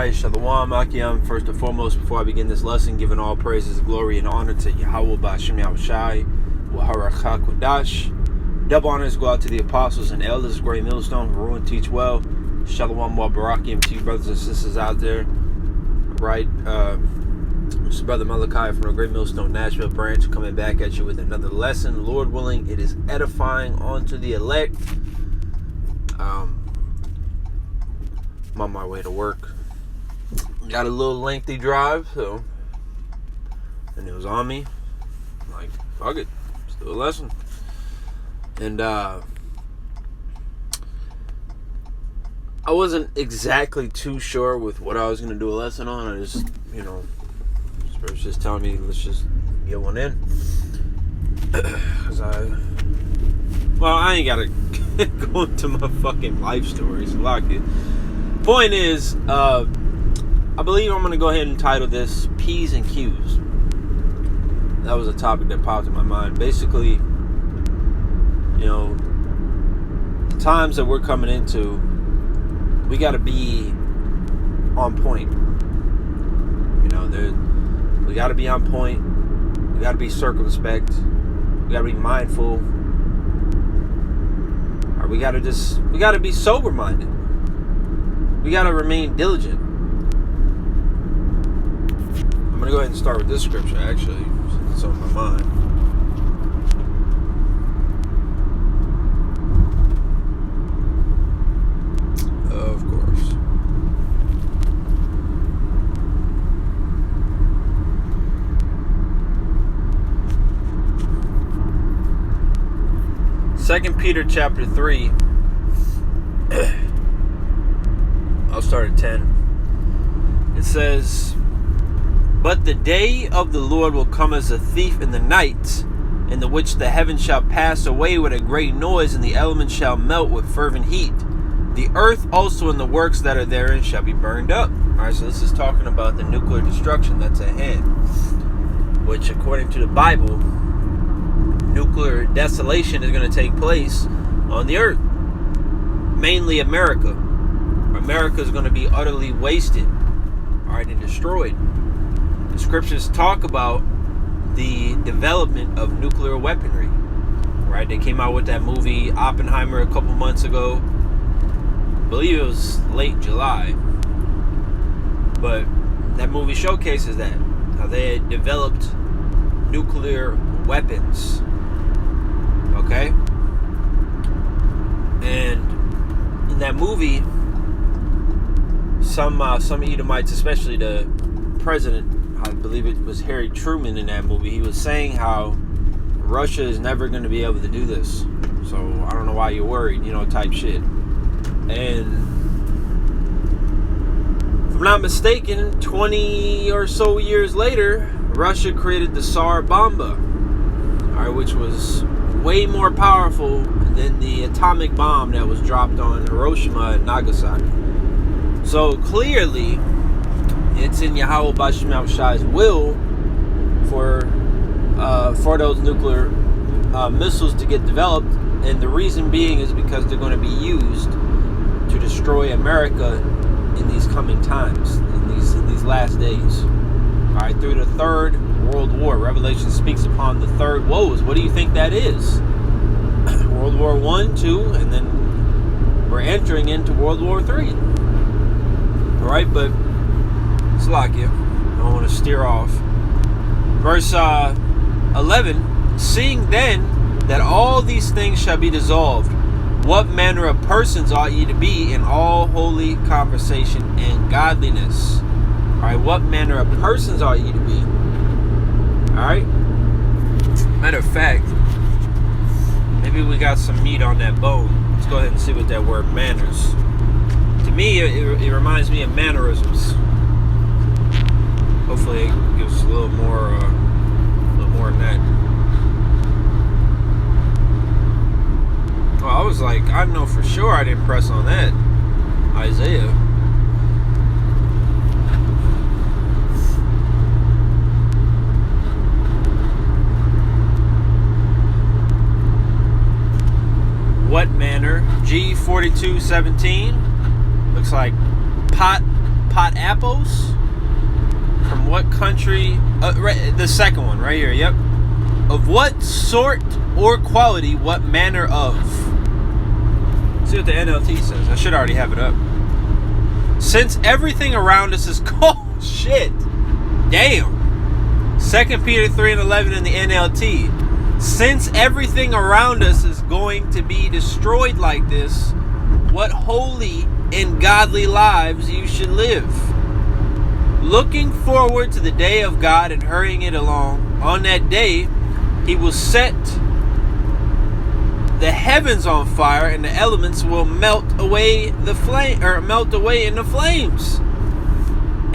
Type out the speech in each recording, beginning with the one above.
Alright, Shalom Akim. First and foremost, before I begin this lesson, giving all praises, glory, and honor to Yahweh Ba'Shem Yahushai, Waharachah Kodash. Double honors go out to the apostles and elders of Great Millstone, who and teach well. Shalom wa Barakim to you brothers and sisters out there. Right, this is Brother Malachi from the Great Millstone Nashville branch, coming back at you with another lesson. Lord willing, it is edifying unto the elect. I'm on my way to work. Got a little lengthy drive, and it was on me. I'm like, fuck it, let's do a lesson. And I wasn't exactly too sure with what I was going to do a lesson on. I just, Spirit's just telling me, let's just get one in. Because I ain't got to go into my fucking life story, so lock it. Point is, I believe I'm going to go ahead and title this P's and Q's. That was a topic that popped in my mind. Basically, the times that we're coming into, we got to be on point. We got to be on point. We got to be circumspect. We got to be mindful. Or we got to be sober-minded. We got to remain diligent. I'm going to go ahead and start with this scripture, actually, since it's on my mind. Of course. Second Peter chapter 3. I'll start at 10. It says, "But the day of the Lord will come as a thief in the night, in the which the heavens shall pass away with a great noise, and the elements shall melt with fervent heat. The earth also and the works that are therein shall be burned up." Alright, so this is talking about the nuclear destruction that's at hand, which according to the Bible, nuclear desolation is going to take place on the earth. Mainly America. America is going to be utterly wasted, alright, and destroyed. The scriptures talk about the development of nuclear weaponry, right? They came out with that movie Oppenheimer a couple months ago. I believe it was late July. But that movie showcases that, how they had developed nuclear weapons. Okay? And in that movie, some Edomites, especially the president, I believe it was Harry Truman in that movie, he was saying how Russia is never going to be able to do this. So I don't know why you're worried, type shit. And if I'm not mistaken, 20 or so years later, Russia created the Tsar Bomba, which was way more powerful than the atomic bomb that was dropped on Hiroshima and Nagasaki. So clearly, it's in Yahweh Ba'Shem Yahushai's will for those nuclear missiles to get developed, and the reason being is because they're going to be used to destroy America in these coming times, in these last days. All right, through the Third World War, Revelation speaks upon the third woes. What do you think that is? World War I, II, and then we're entering into World War III. All right, but Slakia, I don't want to steer off. Verse 11, "Seeing then that all these things shall be dissolved, what manner of persons ought ye to be in all holy conversation and godliness?" All right, what manner of persons ought ye to be? All right. Matter of fact, maybe we got some meat on that bone. Let's go ahead and see what that word manners. To me, it reminds me of mannerisms. Hopefully, it gives us a little more than that. Well, I was like, I know for sure I didn't press on that. Isaiah. What manner? G4217. Looks like Potapos. From what country? The second one, right here. Yep. Of what sort or quality? What manner of? Let's see what the NLT says. I should already have it up. Since everything around us is cold. Shit. Damn. 2 Peter 3:11 in the NLT. Since everything around us is going to be destroyed like this, what holy and godly lives you should live. Looking forward to the day of God and hurrying it along. On that day, He will set the heavens on fire, and the elements will melt away in the flames.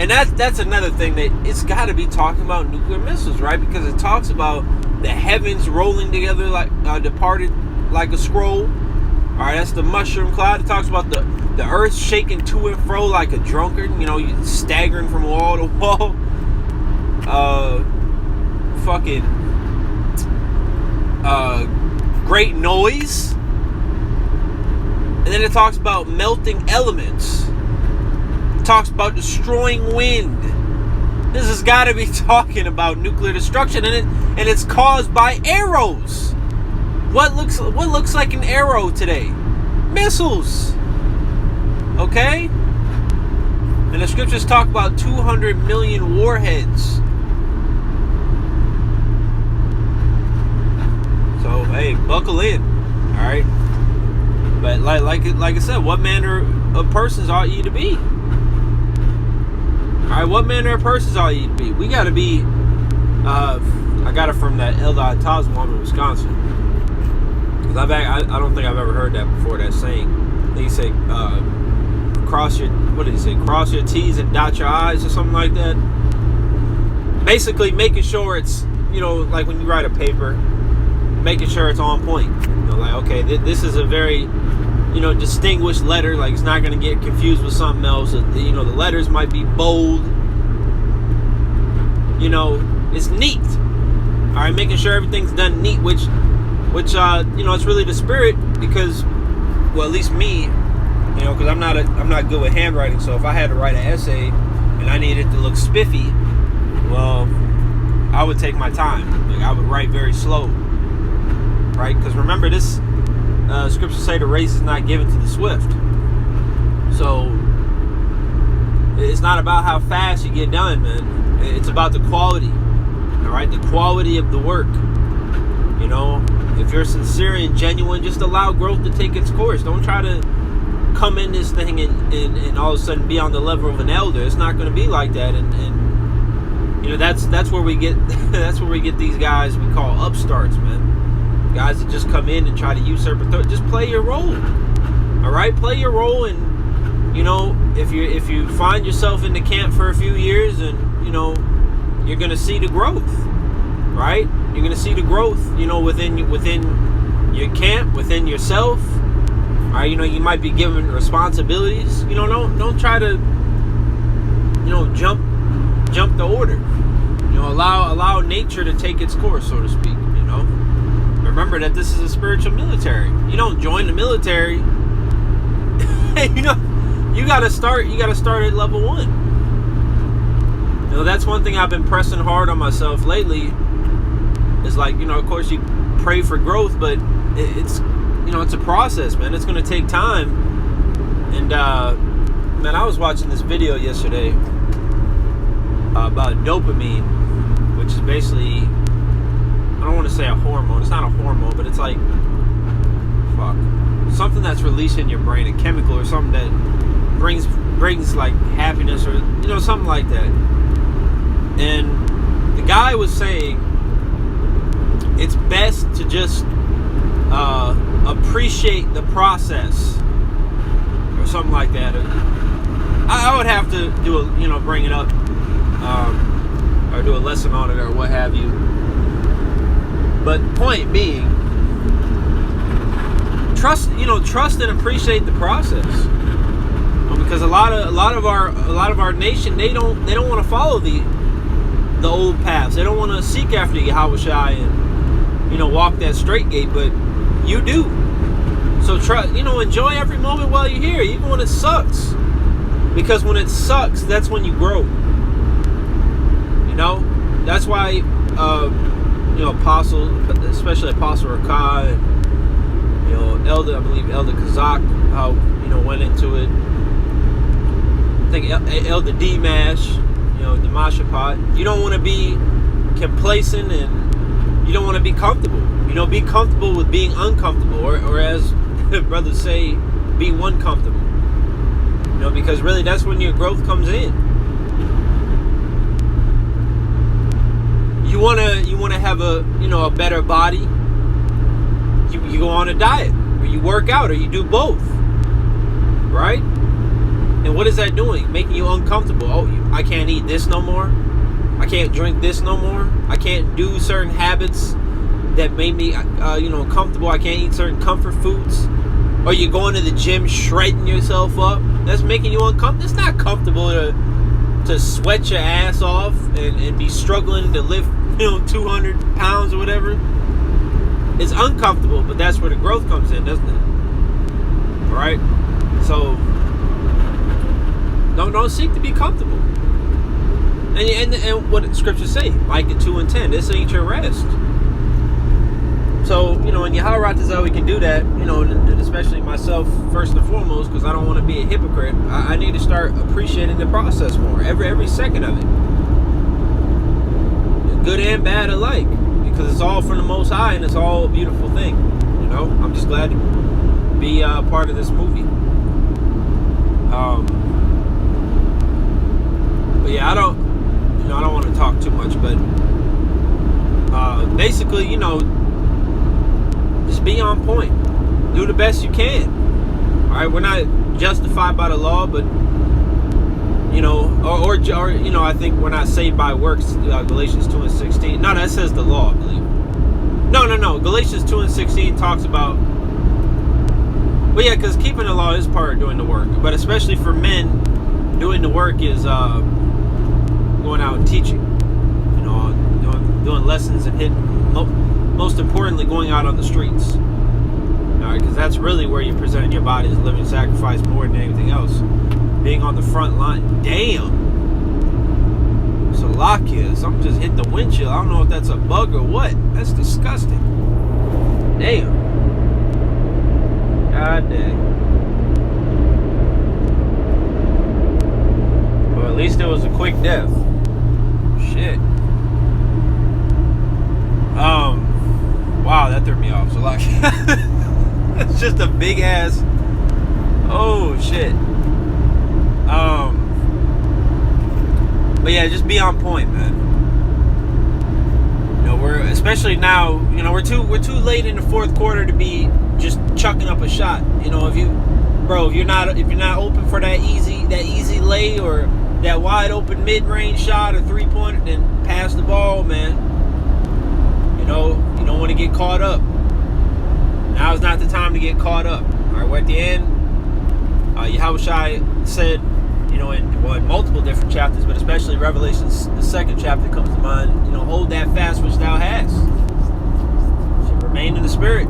And that's another thing that it's got to be talking about nuclear missiles, right? Because it talks about the heavens rolling together like departed like a scroll. All right, that's the mushroom cloud. It talks about the earth shaking to and fro like a drunkard. You know, you staggering from wall to wall. Great noise. And then it talks about melting elements. It talks about destroying wind. This has got to be talking about nuclear destruction, and it's caused by arrows. What looks like an arrow today? Missiles. Okay? And the scriptures talk about 200 million warheads. So, hey, buckle in. All right? But like I said, what manner of persons ought ye to be? All right, what manner of persons ought ye to be? We got to be, I got it from that Eldad Tasman in Wisconsin. I don't think I've ever heard that before, that saying. I think he said, cross your T's and dot your I's or something like that. Basically making sure it's, like when you write a paper, making sure it's on point. Like, okay, this is a very, distinguished letter. Like, it's not going to get confused with something else. The letters might be bold. It's neat. All right, making sure everything's done neat, which it's really the spirit, because, well, at least me, because I'm not good with handwriting. So if I had to write an essay and I needed it to look spiffy, well, I would take my time. Like, I would write very slow, right? Because remember, this scriptures say the race is not given to the swift. So it's not about how fast you get done, man. It's about the quality. All right, the quality of the work. If you're sincere and genuine, just allow growth to take its course. Don't try to come in this thing and all of a sudden be on the level of an elder. It's not going to be like that. And that's where we get these guys we call upstarts, man. Guys that just come in and try to usurp authority. Just play your role. All right, play your role, and if you find yourself in the camp for a few years, and you're going to see the growth, right? You're going to see the growth, within your camp, within yourself. All right, you might be given responsibilities. Don't try to, jump the order. Allow nature to take its course, so to speak. Remember that this is a spiritual military. You don't join the military. You got to start at level 1. That's one thing I've been pressing hard on myself lately. Is like, of course you pray for growth, but it's a process, man. It's going to take time. And man, I was watching this video yesterday about dopamine, which is basically, I don't want to say a hormone. It's not a hormone, but it's like something that's released in your brain, a chemical or something that brings like happiness, or something like that. And the guy was saying it's best to just appreciate the process, or something like that. I would have to do bring it up, or do a lesson on it, or what have you. But point being, trust and appreciate the process, because a lot of our nation, they don't want to follow the old paths. They don't want to seek after Yahushua and walk that straight gate, but you do. So enjoy every moment while you're here, even when it sucks, Because when it sucks, that's when you grow. You know? That's why, you know, Apostle, especially Apostle Rakai, and, you know, Elder, I believe Elder Kazak, how, you know, went into it. I think Elder D-Mash, you know, the Mashapot. You don't want to be complacent, and you don't want to be comfortable. You know, be comfortable with being uncomfortable, or as brothers say, be one comfortable. You know, because really that's when your growth comes in. You wanna have a, you know, a better body. You go on a diet, or you work out, or you do both, right? And what is that doing? Making you uncomfortable. Oh, I can't eat this no more. I can't drink this no more. I can't do certain habits that made me, you know, comfortable. I can't eat certain comfort foods. Or you're going to the gym, shredding yourself up. That's making you uncomfortable. It's not comfortable to sweat your ass off and be struggling to lift, you know, 200 pounds or whatever. It's uncomfortable, but that's where the growth comes in, doesn't it? All right? So don't seek to be comfortable. And what the scriptures say, Micah 2:10, this ain't your rest. So, you know, in Yahweh Ratazah, we can do that, you know, and especially myself first and foremost, because I don't want to be a hypocrite. I need to start appreciating the process more, every second of it, good and bad alike, because it's all from the Most High, and it's all a beautiful thing. You know, I'm just glad to be part of this movie. But yeah, I don't want to talk too much, but basically, you know, just be on point. Do the best you can. All right, we're not justified by the law, but you know, or you know, I think we're not saved by works. Galatians 2:16. No, that says the law, I believe. No. Galatians 2:16 talks about. Well, yeah, because keeping the law is part of doing the work, but especially for men, doing the work is going out and teaching. You know, doing lessons and hitting. Most importantly, going out on the streets. All right, because that's really where you're presenting your body as a living sacrifice more than anything else. Being on the front line. Damn. Salakia. Something just hit the windshield. I don't know if that's a bug or what. That's disgusting. Damn. God dang. Well, at least it was a quick death. Shit. Wow, that threw me off. Salakia. It's just a big ass. Oh shit. But yeah, just be on point, man. You know, we're especially now. You know, we're too late in the fourth quarter to be just chucking up a shot. You know, if you're not open for that easy lay or that wide open mid range shot or 3-pointer, then pass the ball, man. You know, you don't want to get caught up. Now is not the time to get caught up. All right, we're at the end. Yahushua said, you know, in multiple different chapters, but especially Revelations, the second chapter comes to mind. You know, hold that fast which thou hast. So remain in the Spirit.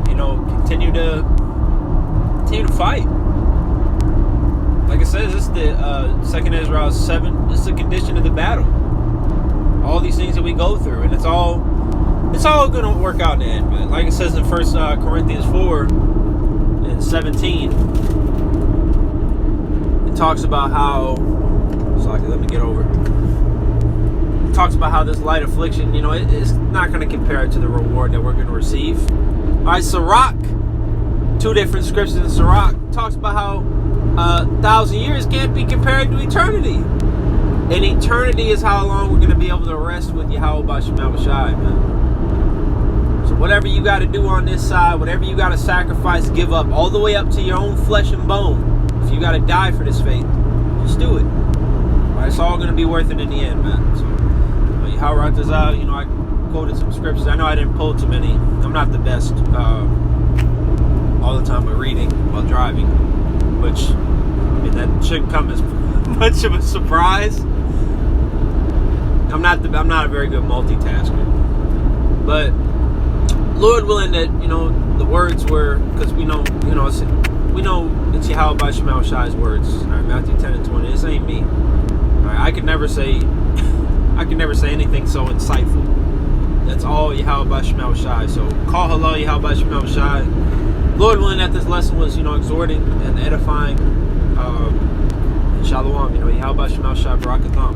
You know, continue to fight. Like I said, this is the 2nd Ezra 7. This is the condition of the battle. All these things that we go through, and it's all going to work out in the end, man. Like it says in 1 Corinthians 4 and 17, it talks about how. Sorry, let me get over. It talks about how this light affliction, you know, it's not going to compare it to the reward that we're going to receive. All right, Sirach, 2 different scriptures in Sirach talks about how 1,000 years can't be compared to eternity. And eternity is how long we're going to be able to rest with Yahweh B'Shem Yahushai, man. So whatever you got to do on this side, whatever you got to sacrifice, give up, all the way up to your own flesh and bone. If you got to die for this faith, just do it. All right, it's all going to be worth it in the end, man. So, Yahweh Ratazah, you know, I quoted some scriptures. I know I didn't pull too many. I'm not the best all the time at reading while driving, which, I mean, that shouldn't come as much of a surprise. I'm not a very good multitasker, but Lord willing that, you know, the words were, because we know, you know, we we know it's Yahweh Shema Shai's words. All right, Matthew 10 and 20. This ain't me. All right, I could never say anything so insightful. That's all Yahweh Shema Shai. So call hello Yahweh Shema Shai. Lord willing, that this lesson was, exhorting and edifying. And shalom. Yahweh Shema Shai Barakatham.